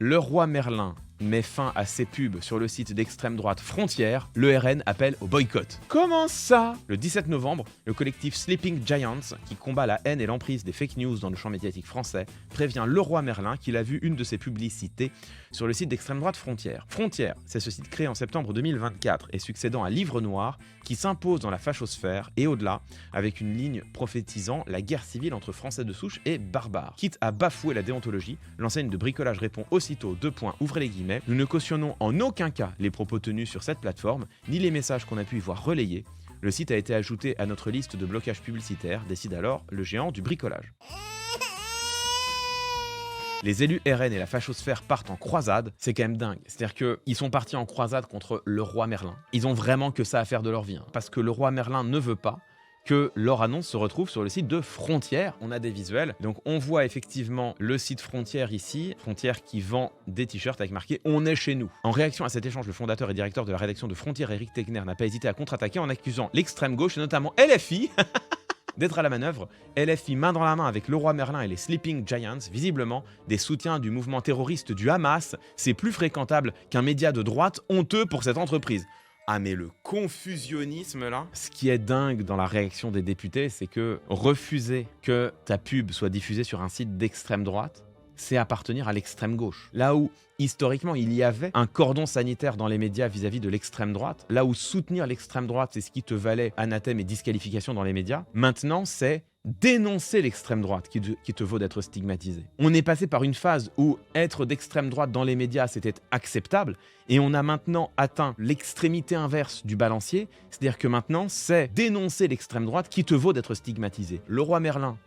Leroy Merlin met fin à ses pubs sur le site d'extrême droite Frontières, le RN appelle au boycott. Comment ça? Le 17 novembre, le collectif Sleeping Giants, qui combat la haine et l'emprise des fake news dans le champ médiatique français, prévient Leroy Merlin qu'il a vu une de ses publicités sur le site d'extrême droite Frontières. Frontières, c'est ce site créé en septembre 2024 et succédant à Livre Noir, qui s'impose dans la fachosphère et au-delà, avec une ligne prophétisant la guerre civile entre Français de souche et barbares. Quitte à bafouer la déontologie, l'enseigne de bricolage répond aussitôt : ouvrez les guillemets, nous ne cautionnons en aucun cas les propos tenus sur cette plateforme, ni les messages qu'on a pu y voir relayés. Le site a été ajouté à notre liste de blocage publicitaire, décide alors le géant du bricolage. Les élus RN et la fachosphère partent en croisade, c'est quand même dingue. C'est-à-dire qu'ils sont partis en croisade contre Leroy Merlin. Ils ont vraiment que ça à faire de leur vie, hein, parce que Leroy Merlin ne veut pas que leur annonce se retrouve sur le site de Frontières. On a des visuels, donc on voit effectivement le site Frontières ici, Frontières qui vend des t-shirts avec marqué « On est chez nous ». En réaction à cet échange, le fondateur et directeur de la rédaction de Frontières, Éric Tegner, n'a pas hésité à contre-attaquer en accusant l'extrême gauche et notamment LFI d'être à la manœuvre. LFI main dans la main avec Leroy Merlin et les Sleeping Giants, visiblement des soutiens du mouvement terroriste du Hamas, c'est plus fréquentable qu'un média de droite honteux pour cette entreprise. Ah mais le confusionnisme là. Ce qui est dingue dans la réaction des députés, c'est que refuser que ta pub soit diffusée sur un site d'extrême droite, c'est appartenir à l'extrême gauche. Là où, historiquement, il y avait un cordon sanitaire dans les médias vis-à-vis de l'extrême droite, là où soutenir l'extrême droite, c'est ce qui te valait anathème et disqualification dans les médias, maintenant c'est dénoncer l'extrême droite qui te vaut d'être stigmatisé. On est passé par une phase où être d'extrême droite dans les médias, c'était acceptable, et on a maintenant atteint l'extrémité inverse du balancier, c'est-à-dire que maintenant, c'est dénoncer l'extrême droite qui te vaut d'être stigmatisé. Leroy Merlin,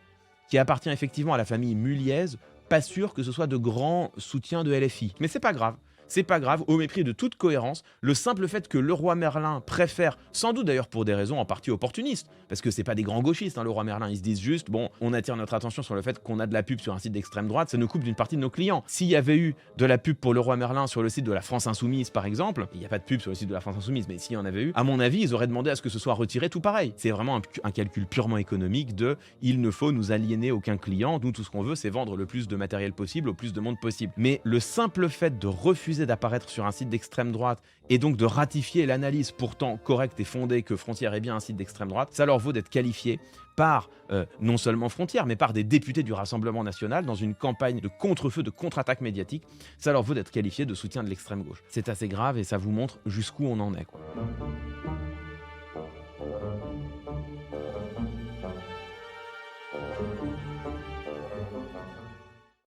qui appartient effectivement à la famille Muliez, pas sûr que ce soit de grands soutiens de LFI. Mais c'est pas grave. C'est pas grave, au mépris de toute cohérence, le simple fait que Leroy Merlin préfère, sans doute d'ailleurs pour des raisons en partie opportunistes, parce que c'est pas des grands gauchistes, hein, Leroy Merlin, ils se disent juste, bon, on attire notre attention sur le fait qu'on a de la pub sur un site d'extrême droite, ça nous coupe d'une partie de nos clients. S'il y avait eu de la pub pour Leroy Merlin sur le site de la France Insoumise par exemple, il n'y a pas de pub sur le site de la France Insoumise, mais s'il y en avait eu, à mon avis, ils auraient demandé à ce que ce soit retiré tout pareil. C'est vraiment un calcul purement économique de, il ne faut nous aliéner aucun client, nous tout ce qu'on veut c'est vendre le plus de matériel possible au plus de monde possible. Mais le simple fait de refuser d'apparaître sur un site d'extrême droite et donc de ratifier l'analyse pourtant correcte et fondée que Frontières est bien un site d'extrême droite, ça leur vaut d'être qualifié par non seulement Frontières, mais par des députés du Rassemblement National dans une campagne de contre-feu, de contre-attaque médiatique. Ça leur vaut d'être qualifié de soutien de l'extrême gauche. C'est assez grave et ça vous montre jusqu'où on en est, quoi.